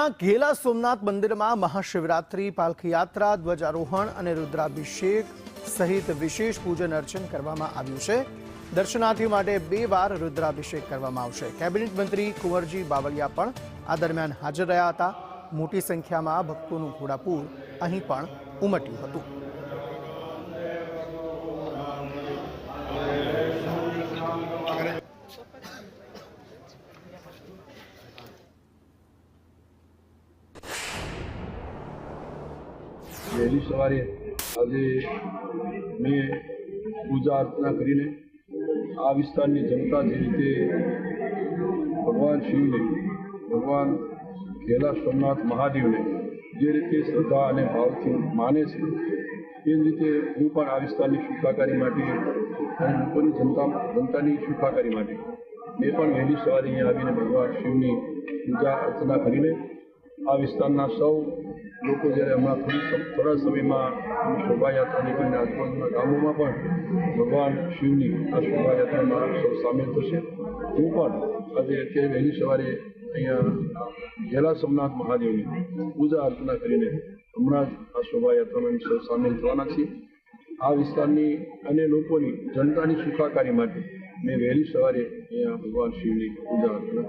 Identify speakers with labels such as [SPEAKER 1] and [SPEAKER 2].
[SPEAKER 1] સુરતના ઘેલા સોમનાથ મંદિરમાં મહાશિવરાત્રી, પાલખી યાત્રા, ધ્વજારોહણ અને રુદ્રાભિષેક સહિત વિશેષ પૂજન અર્ચન કરવામાં આવ્યું છે। દર્શનાર્થીઓ માટે 2 વાર રુદ્રાભિષેક કરવામાં આવશે। કેબિનેટ મંત્રી કુંવરજી બાવળિયા પણ આ દરમિયાન હાજર રહ્યા હતા। મોટી સંખ્યામાં ભક્તોનું ઘોડાપૂર અહીં પણ ઉમટ્યું હતું।
[SPEAKER 2] वहेली सवारे आज मैं पूजा अर्चना करीने आ विस्तारनी जनता जे रीते भगवान शिव ने भगवान घेला सोमनाथ महादेव ने जे रीते श्रद्धा और भावथी माने छे ए रीते हूँ पण आ विस्तारनी सुखाकारी माटे अने लोकोनी जनतानी सुखाकारी माटे मैं पण वहेली सवारे अहींया आवीने भगवान शिवनी पूजा अर्चना करीने आ विस्तारना सौ लोग जयरे हमें थोड़ा समय में शोभा यात्रा निकली आजूबाजू गामों में भगवान शिवनी आ शोभा यात्रा में सब सामिल थशे। हूँ पण आज अत्यारे वहेली सवारे अहींया घेला सोमनाथ महादेव की पूजा अर्चना करीने हमणां आ शोभा यात्रा में सब सामिल थवाना छीए। आ विस्तारनी अने लोकोनी जनतानी सुखाकारी माटे मैं वहेली सवारे अहींया भगवान शिवनी पूजा अर्चना